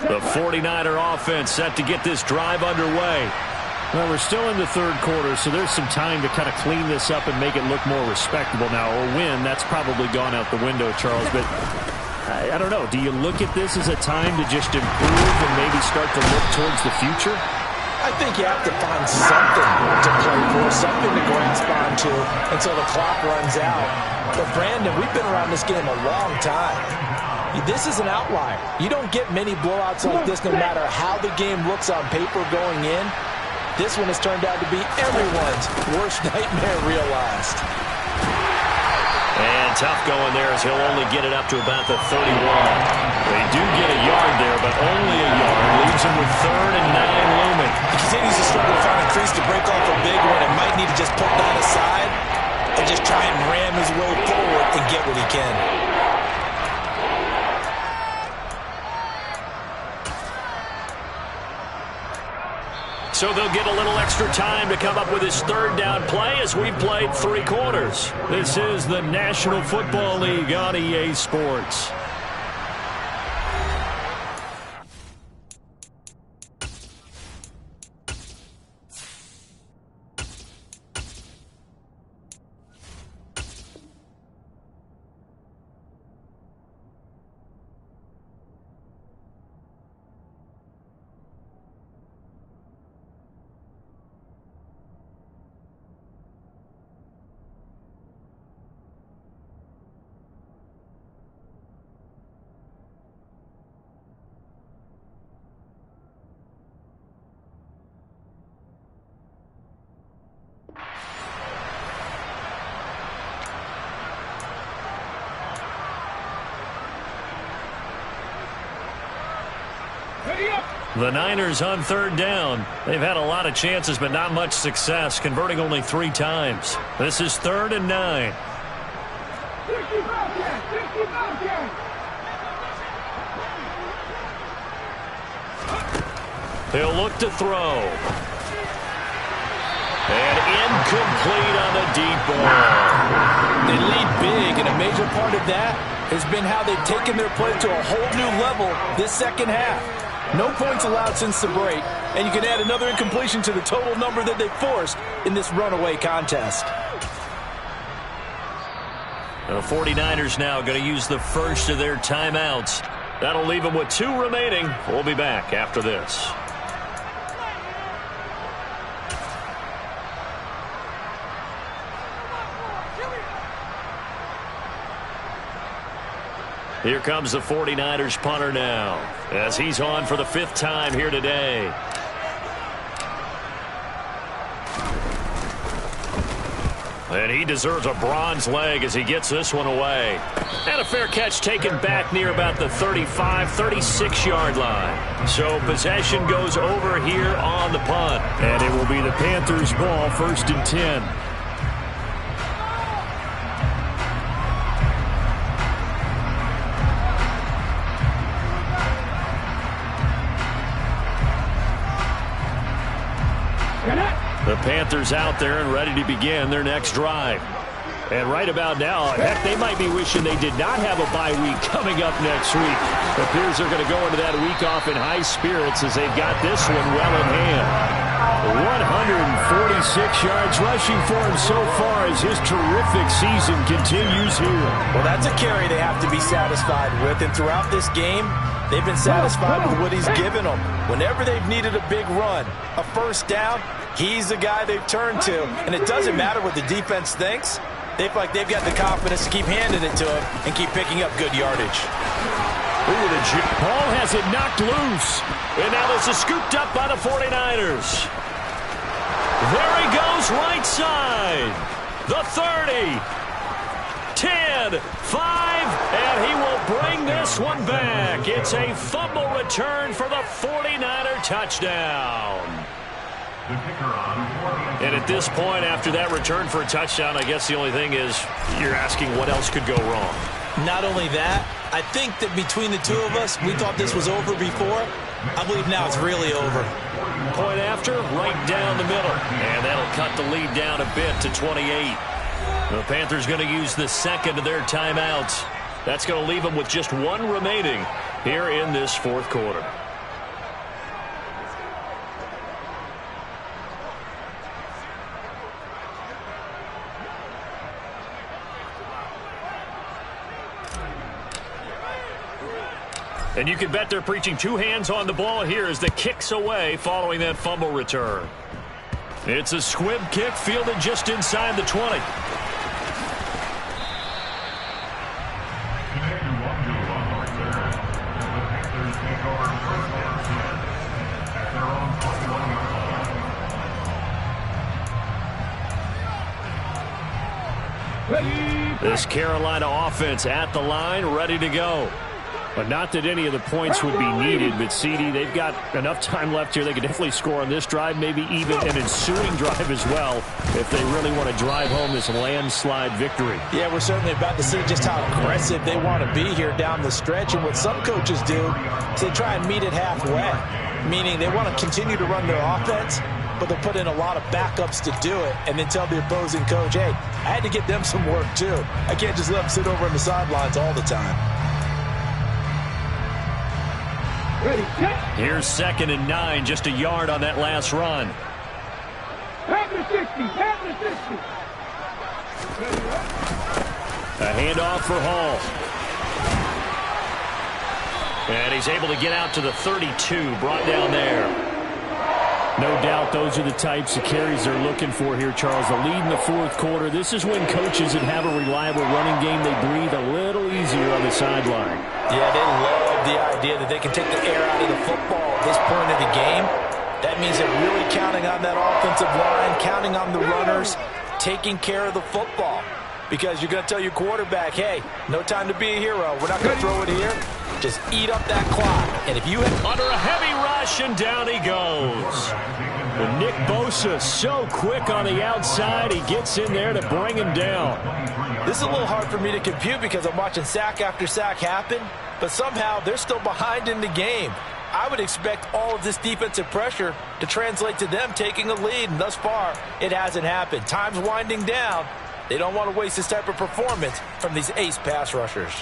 The 49er offense set to get this drive underway. Well, we're still in the third quarter, so there's some time to kind of clean this up and make it look more respectable. Now, a win, that's probably gone out the window, Charles, but I don't know. Do you look at this as a time to just improve and maybe start to look towards the future? I think you have to find something to play for, something to grasp onto until the clock runs out. But, Brandon, we've been around this game a long time. This is an outlier. You don't get many blowouts like this no matter how the game looks on paper going in. This one has turned out to be everyone's worst nightmare realized. And tough going there as he'll only get it up to about the 31. They do get a yard there, but only a yard. Leaves him with 3rd and 9 looming. He continues to struggle to find a crease to break off a big one and might need to just put that aside and just try and ram his way forward and get what he can. So they'll get a little extra time to come up with his third down play as we've played 3 quarters. This is the National Football League on EA Sports. The Niners on 3rd down. They've had a lot of chances, but not much success, converting only 3 times. This is 3rd and 9. 60 Bobcats, 60 Bobcats. He'll look to throw. And incomplete on the deep ball. They lead big, and a major part of that has been how they've taken their play to a whole new level this second half. No points allowed since the break, and you can add another incompletion to the total number that they forced in this runaway contest. The 49ers now going to use the first of their timeouts. That'll leave them with 2 remaining. We'll be back after this. Here comes the 49ers punter now, as he's on for the 5th time here today. And he deserves a bronze leg as he gets this one away. And a fair catch taken back near about the 35, 36-yard line. So possession goes over here on the punt. And it will be the Panthers' ball, 1st and 10. The Panthers out there and ready to begin their next drive. And right about now, heck, they might be wishing they did not have a bye week coming up next week. It appears they're going to go into that week off in high spirits as they've got this one well in hand. 146 yards rushing for him so far as his terrific season continues here. Well, that's a carry they have to be satisfied with. And throughout this game, they've been satisfied with what he's given them. Whenever they've needed a big run, a first down, he's the guy they've turned to. And it doesn't matter what the defense thinks. They feel like they've got the confidence to keep handing it to him and keep picking up good yardage. Ball has it knocked loose. And now this is scooped up by the 49ers. There he goes right side. The 30. 10, 5, and he will bring this one back. It's a fumble return for the 49er touchdown. And at this point, after that return for a touchdown, I guess the only thing is you're asking what else could go wrong. Not only that, I think that between the two of us, we thought this was over before. I believe now it's really over. Point after, right down the middle. And that'll cut the lead down a bit to 28. The Panthers going to use the second of their timeouts. That's going to leave them with just one remaining here in this fourth quarter. And you can bet they're preaching two hands on the ball here as the kick's away following that fumble return. It's a squib kick fielded just inside the 20. This Carolina offense at the line, ready to go. But not that any of the points would be needed, but CD, they've got enough time left here. They could definitely score on this drive, maybe even an ensuing drive as well, if they really want to drive home this landslide victory. Yeah, we're certainly about to see just how aggressive they want to be here down the stretch. And what some coaches do is they try and meet it halfway, meaning they want to continue to run their offense, but they'll put in a lot of backups to do it and then tell the opposing coach, hey, I had to get them some work too. I can't just let them sit over on the sidelines all the time. Here's 2nd and 9, just a yard on that last run. A handoff for Hall. And he's able to get out to the 32, brought down there. No doubt those are the types of carries they're looking for here, Charles. The lead in the fourth quarter. This is when coaches that have a reliable running game, they breathe a little easier on the sideline. Yeah, they love the idea that they can take the air out of the football at this point of the game. That means they're really counting on that offensive line, counting on the runners, taking care of the football. Because you're going to tell your quarterback, hey, no time to be a hero. We're not going to throw it here. Just eat up that clock. And if you hit under a heavy rush, and down he goes. And Nick Bosa so quick on the outside. He gets in there to bring him down. This is a little hard for me to compute because I'm watching sack after sack happen. But somehow they're still behind in the game. I would expect all of this defensive pressure to translate to them taking a lead. And thus far, it hasn't happened. Time's winding down. They don't want to waste this type of performance from these ace pass rushers.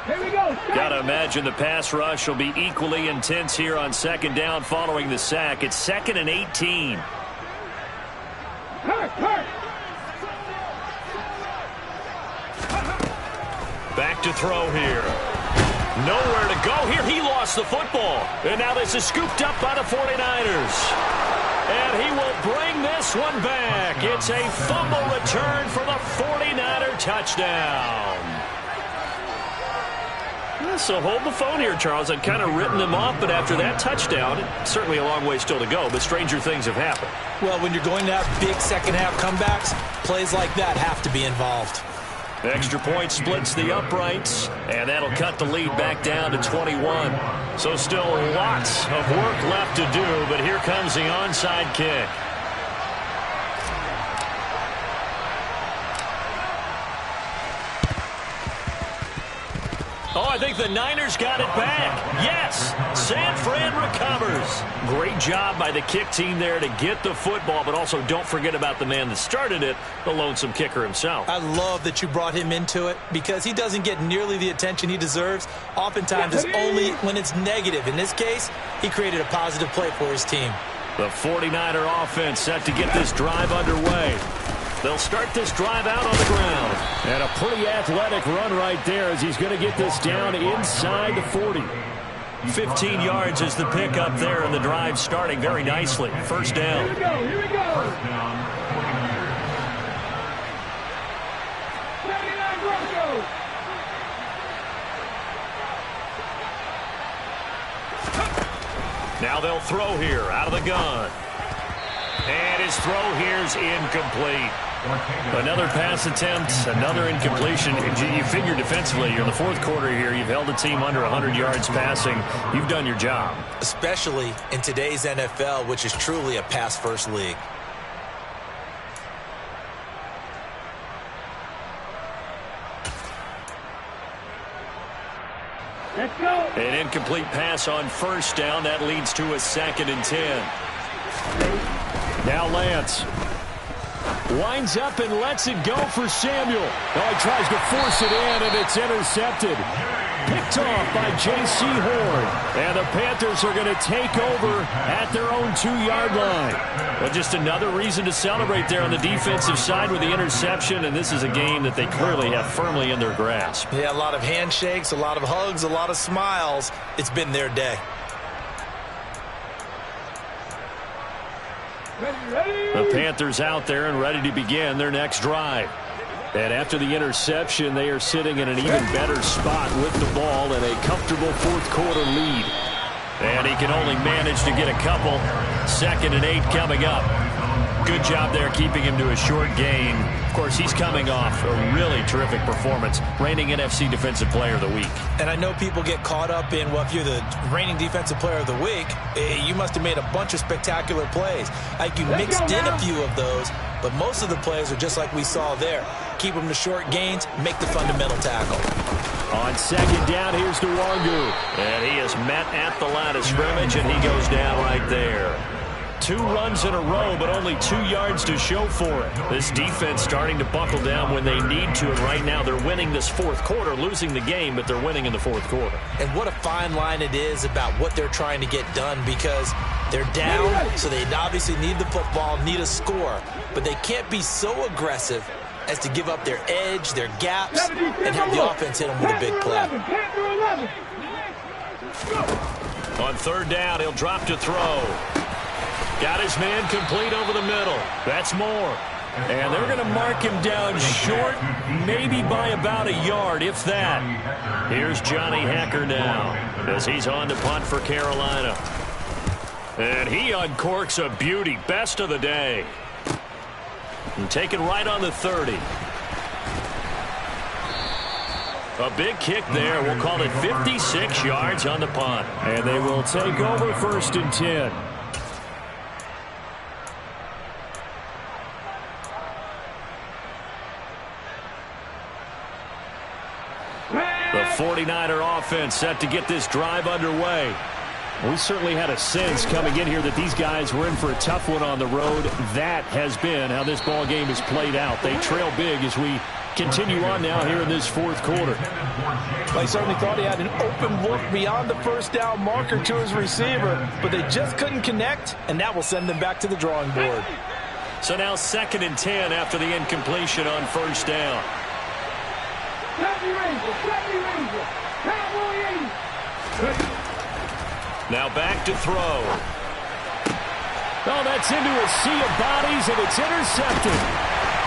Here we go. Gotta imagine the pass rush will be equally intense here on 2nd down following the sack. It's 2nd and 18. Back to throw here. Nowhere to go here. He lost the football. And now this is scooped up by the 49ers. And he will bring this one back. It's a fumble return for the 49er touchdown. So hold the phone here, Charles. I'd kind of written them off, but after that touchdown, certainly a long way still to go, but stranger things have happened. Well, when you're going to have big second-half comebacks, plays like that have to be involved. Extra point splits the uprights, and that'll cut the lead back down to 21. So still lots of work left to do, but here comes the onside kick. Oh, I think the Niners got it back. Yes, San Fran recovers. Great job by the kick team there to get the football, but also don't forget about the man that started it, the lonesome kicker himself. I love that you brought him into it because he doesn't get nearly the attention he deserves. Oftentimes, it's only when it's negative. In this case, he created a positive play for his team. The 49er offense set to get this drive underway. They'll start this drive out on the ground. And a pretty athletic run right there as he's going to get this down inside the 40. 15 yards is the pickup there, and the drive starting very nicely. First down. Here we go. Here we go. 79 Broncos. Now they'll throw here out of the gun. And his throw here's incomplete. Another pass attempt, another incompletion. You figure defensively, you're in the fourth quarter here. You've held the team under 100 yards passing. You've done your job. Especially in today's NFL, which is truly a pass-first league. Let's go. An incomplete pass on first down. That leads to a 2nd and 10. Now Lance winds up and lets it go for Samuel. Now he tries to force it in, and it's intercepted. Picked off by J.C. Horn. And the Panthers are going to take over at their own 2-yard line. Well, just another reason to celebrate there on the defensive side with the interception, and this is a game that they clearly have firmly in their grasp. Yeah, a lot of handshakes, a lot of hugs, a lot of smiles. It's been their day. The Panthers out there and ready to begin their next drive. And after the interception, they are sitting in an even better spot with the ball and a comfortable fourth-quarter lead. And he can only manage to get a couple. 2nd and 8 coming up. Good job there keeping him to a short gain. Of course, he's coming off a really terrific performance, reigning NFC Defensive Player of the Week. And I know people get caught up in, well, if you're the reigning Defensive Player of the Week, you must have made a bunch of spectacular plays. Like you mixed in a few of those, but most of the plays are just like we saw there. Keep them to short gains, make the fundamental tackle. On 2nd down, here's Nwangu. And he is met at the line of scrimmage, and he goes down right there. 2 runs in a row, but only 2 yards to show for it. This defense starting to buckle down when they need to, and right now they're winning this fourth quarter, losing the game, but they're winning in the fourth quarter. And what a fine line it is about what they're trying to get done, because they're down, so they obviously need the football, need a score, but they can't be so aggressive as to give up their edge, their gaps, and have the offense hit them with a big play. On 3rd down, he'll drop to throw. Got his man complete over the middle. That's more. And they're going to mark him down short, maybe by about a yard, if that. Here's Johnny Hecker now as he's on to punt for Carolina. And he uncorks a beauty. Best of the day. And taken right on the 30. A big kick there. We'll call it 56 yards on the punt. And they will take over 1st and 10. The 49er offense set to get this drive underway. We certainly had a sense coming in here that these guys were in for a tough one on the road. That has been how this ball game has played out. They trail big as we continue on now here in this fourth quarter. They certainly thought he had an open look beyond the first down marker to his receiver, but they just couldn't connect, and that will send them back to the drawing board. So now 2nd and 10 after the incompletion on first down. Now back to throw. Oh, that's into a sea of bodies, and it's intercepted.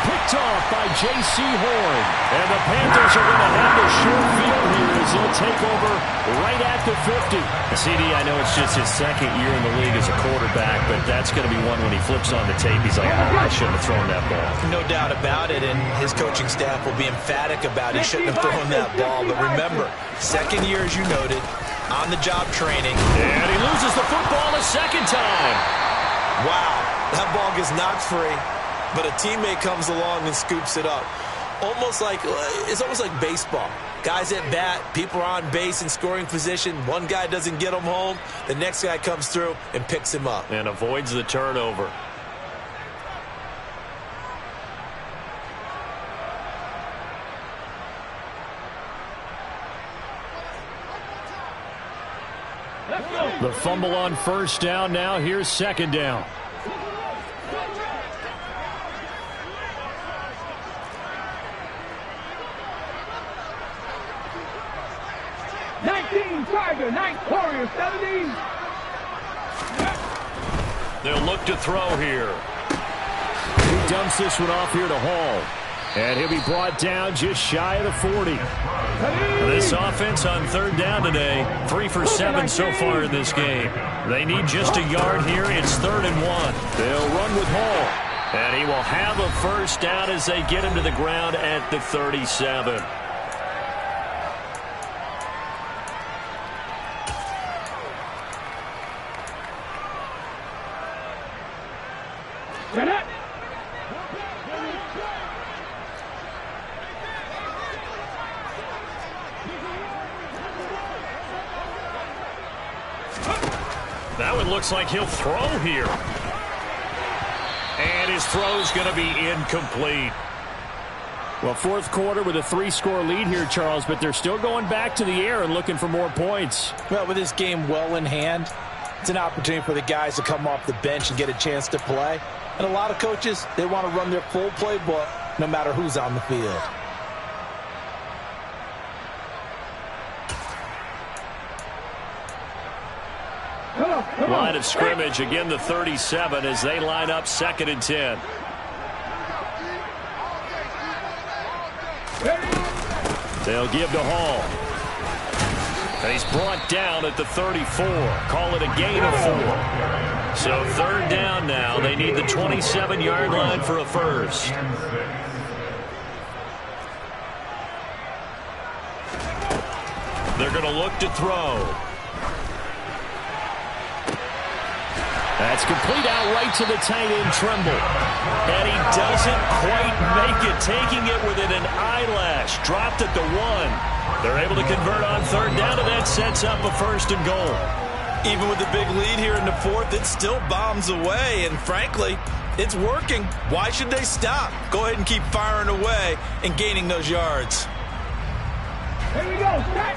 Picked off by J.C. Horn. And the Panthers are going to have a short field here as they'll take over right at the 50. CD, I know it's just his 2nd year in the league as a quarterback, but that's going to be one when he flips on the tape. He's like, oh, I shouldn't have thrown that ball. No doubt about it, and his coaching staff will be emphatic about he shouldn't have thrown that ball. But remember, 2nd year, as you noted, on-the-job training. And he loses the football a 2nd time. Wow, that ball gets knocked free, but a teammate comes along and scoops it up. It's almost like baseball. Guys at bat, people are on base in scoring position. One guy doesn't get him home. The next guy comes through and picks him up. And avoids the turnover. The fumble on first down now. Here's second down. Tiger, 9 Warrior, 17. They'll look to throw here. He dumps this one off here to Hall. And he'll be brought down just shy of the 40. This offense on third down today, 3 for 7 so far in this game. They need just a yard here. It's 3rd and 1. They'll run with Hall. And he will have a first down as they get him to the ground at the 37. That one looks like he'll throw here. And his throw's going to be incomplete. Well, fourth quarter with a 3-score lead here, Charles, but they're still going back to the air and looking for more points. Well, with this game well in hand, it's an opportunity for the guys to come off the bench and get a chance to play. And a lot of coaches, they want to run their full playbook no matter who's on the field. Line of scrimmage, again the 37 as they line up 2nd and 10. They'll give to Hall. And he's brought down at the 34. Call it a gain of 4. So 3rd down now. They need the 27-yard line for a first. They're going to look to throw. That's complete out right to the tight end, Tremble. And he doesn't quite make it, taking it within an eyelash. Dropped at the 1. They're able to convert on 3rd down, and that sets up a 1st and goal. Even with the big lead here in the 4th, it still bombs away, and frankly, it's working. Why should they stop? Go ahead and keep firing away and gaining those yards. Here we go, start.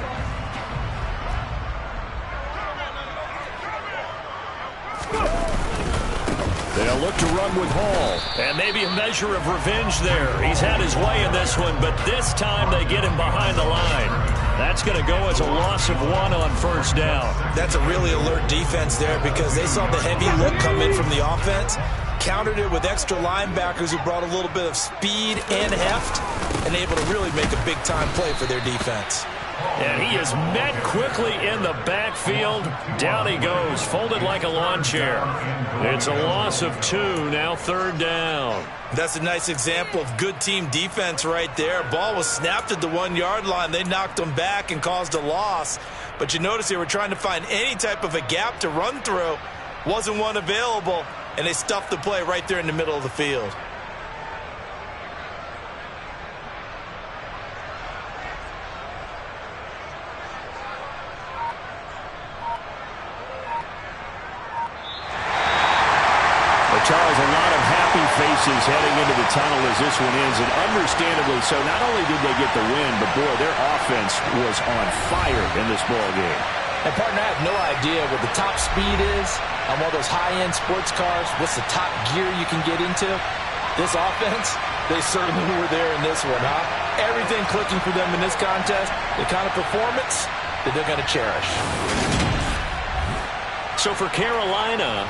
They'll look to run with Hall. And maybe a measure of revenge there. He's had his way in this one, but this time they get him behind the line. That's going to go as a loss of 1 on 1st down. That's a really alert defense there because they saw the heavy look come in from the offense, countered it with extra linebackers who brought a little bit of speed and heft, and able to really make a big-time play for their defense. And he is met quickly in the backfield. Down he goes, folded like a lawn chair. It's a loss of 2, now 3rd down. That's a nice example of good team defense right there. Ball was snapped at the 1-yard line. They knocked him back and caused a loss. But you notice they were trying to find any type of a gap to run through. Wasn't one available, and they stuffed the play right there in the middle of the field. Charles, a lot of happy faces heading into the tunnel as this one ends, and understandably so. Not only did they get the win, but boy, their offense was on fire in this ball game. And partner, I have no idea what the top speed is on one of those high-end sports cars. What's the top gear you can get into? This offense, they certainly were there in this one, huh? Everything clicking for them in this contest, the kind of performance that they're going to cherish. So for Carolina,